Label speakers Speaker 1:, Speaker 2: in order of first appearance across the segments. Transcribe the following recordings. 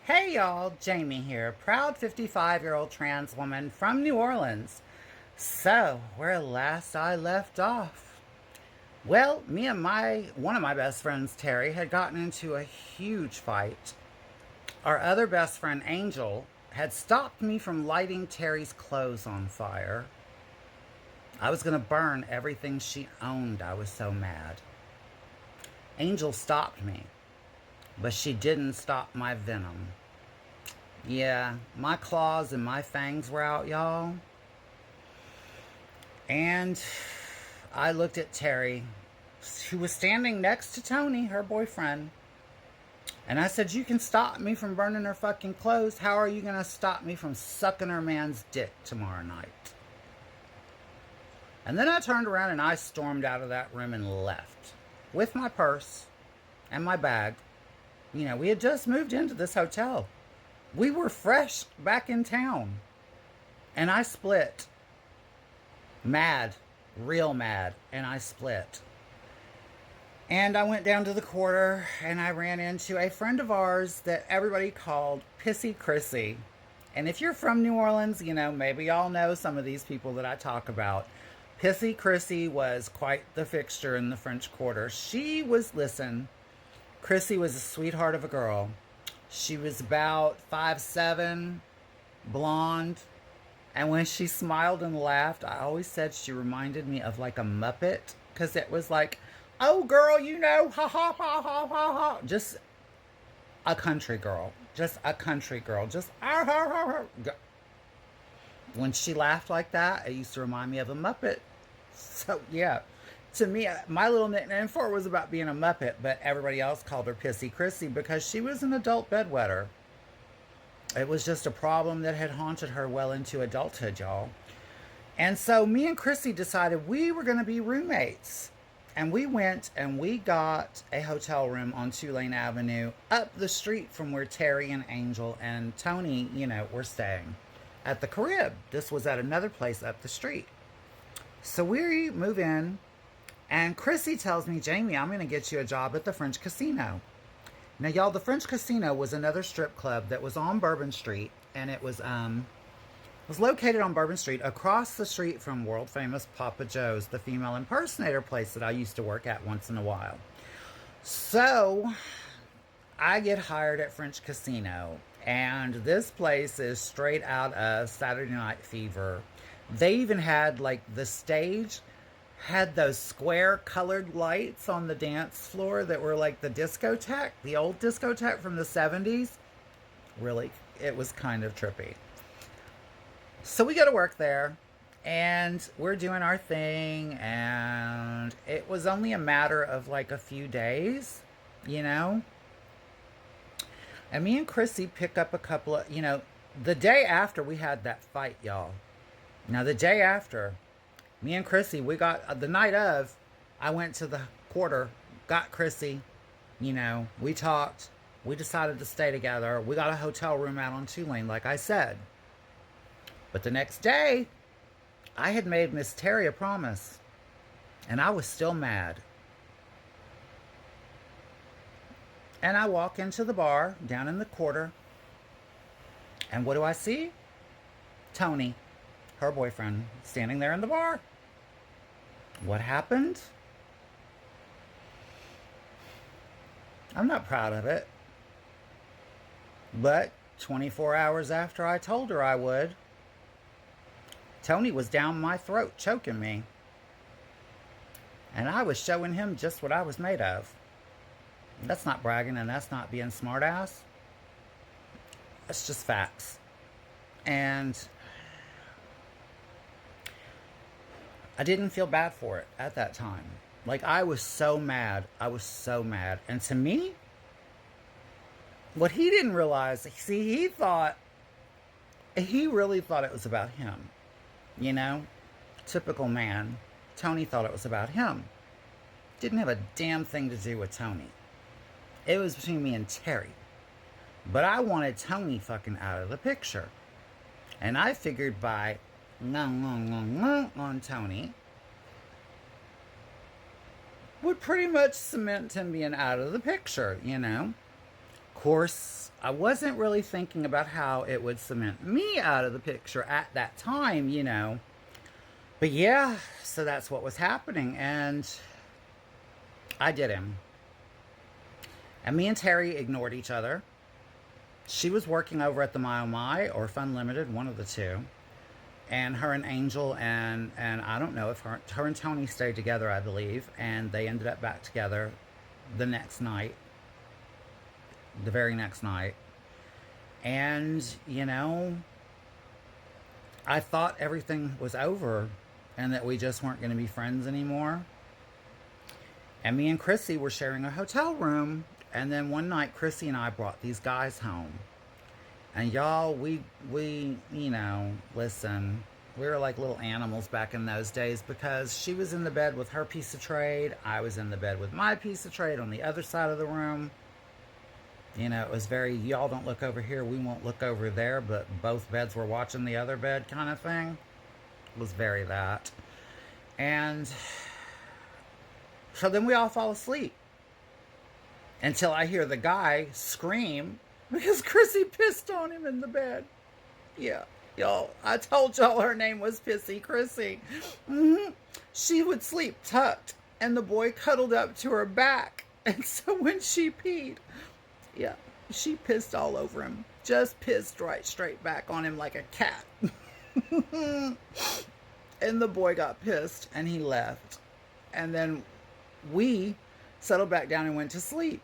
Speaker 1: Hey y'all, Jamie here, proud 55-year-old trans woman from New Orleans. So, where last I left off? Well, me and one of my best friends, Terry, had gotten into a huge fight. Our other best friend, Angel, had stopped me from lighting Terry's clothes on fire. I was going to burn everything she owned. I was so mad. Angel stopped me, but she didn't stop my venom. Yeah, my claws and my fangs were out, y'all. And I looked at Terry, who was standing next to Tony, her boyfriend. And I said, "You can stop me from burning her fucking clothes. How are you going to stop me from sucking her man's dick tomorrow night?" And then I turned around and I stormed out of that room and left with my purse and my bag. You know, we had just moved into this hotel. We were fresh back in town. And I split. Mad. Real mad. And I split. And I went down to the quarter and I ran into a friend of ours that everybody called Pissy Chrissy. And if you're from New Orleans, you know, maybe y'all know some of these people that I talk about. Pissy Chrissy was quite the fixture in the French Quarter. Listen, Chrissy was a sweetheart of a girl. She was about 5'7", blonde, and when she smiled and laughed, I always said she reminded me of like a Muppet, because it was like, "Oh girl, you know, ha ha ha ha ha ha." Just a country girl. Just a country girl. Just ah ha ha ha. When she laughed like that, it used to remind me of a Muppet. So yeah, to me, my little nickname for her was about being a Muppet, but everybody else called her Pissy Chrissy because she was an adult bedwetter. It was just a problem that had haunted her well into adulthood, y'all. And so me and Chrissy decided we were going to be roommates. And we went and we got a hotel room on Tulane Avenue up the street from where Terry and Angel and Tony, you know, were staying at the Carib. This was at another place up the street. So we move in, and Chrissy tells me, "Jamie, I'm going to get you a job at the French Casino." Now, y'all, the French Casino was another strip club that was on Bourbon Street, and it was located on Bourbon Street across the street from world famous Papa Joe's, the female impersonator place that I used to work at once in a while. So I get hired at French Casino, and this place is straight out of Saturday Night Fever. They even had like the stage had those square colored lights on the dance floor that were like the discotheque, the old discotheque from the 70s. Really, it was kind of trippy. So we go to work there and we're doing our thing, and it was only a matter of like a few days, you know. And me and Chrissy pick up a couple of, you know, the day after we had that fight, y'all. Now, the day after, me and Chrissy, we got the night of, I went to the quarter, got Chrissy, you know, we talked, we decided to stay together. We got a hotel room out on Tulane, like I said. But the next day, I had made Miss Terry a promise, and I was still mad. And I walk into the bar down in the quarter, and what do I see? Tony, her boyfriend, standing there in the bar. What happened? I'm not proud of it. But 24 hours after I told her I would, Tony was down my throat choking me. And I was showing him just what I was made of. That's not bragging, and that's not being smartass. That's just facts. And I didn't feel bad for it at that time. Like, I was so mad. I was so mad. And to me, what he didn't realize, see, he really thought it was about him. You know? Typical man. Tony thought it was about him. Didn't have a damn thing to do with Tony. It was between me and Terry. But I wanted Tony fucking out of the picture. And I figured by on Tony would pretty much cement him being out of the picture, you know. Of course, I wasn't really thinking about how it would cement me out of the picture at that time, you know. But yeah, so that's what was happening. And I did him. And me and Terry ignored each other. She was working over at the Mile My or Fun Limited, one of the two. And her and Angel and I don't know if her and Tony stayed together, I believe. And they ended up back together the next night. The very next night. And, you know, I thought everything was over and that we just weren't going to be friends anymore. And me and Chrissy were sharing a hotel room. And then one night, Chrissy and I brought these guys home. And y'all, we you know, listen, we were like little animals back in those days because she was in the bed with her piece of trade. I was in the bed with my piece of trade on the other side of the room. You know, it was very, y'all don't look over here, we won't look over there, but both beds were watching the other bed kind of thing. It was very that. And so then we all fall asleep until I hear the guy scream because Chrissy pissed on him in the bed. Yeah, y'all, I told y'all her name was Pissy Chrissy. She would sleep tucked and the boy cuddled up to her back. And so when she peed, yeah, she pissed all over him. Just pissed right straight back on him like a cat. And the boy got pissed and he left. And then we settled back down and went to sleep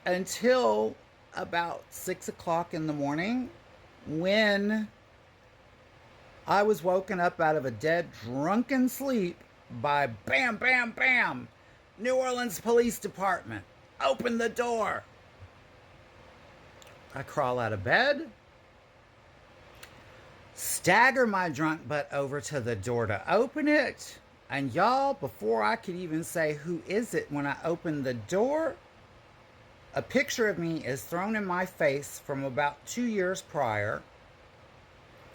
Speaker 1: until about 6 o'clock in the morning when I was woken up out of a dead drunken sleep by bam, bam, bam. New Orleans Police Department. Open the door. I crawl out of bed, stagger my drunk butt over to the door to open it, and y'all, before I could even say, who is it, when I opened the door, a picture of me is thrown in my face from about 2 years prior,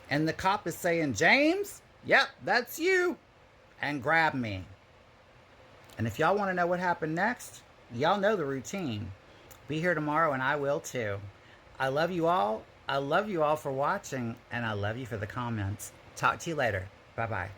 Speaker 1: and the cop is saying, James, yep, that's you, and grab me. And if y'all want to know what happened next, y'all know the routine. Be here tomorrow and I will too. I love you all. I love you all for watching, and I love you for the comments. Talk to you later. Bye-bye.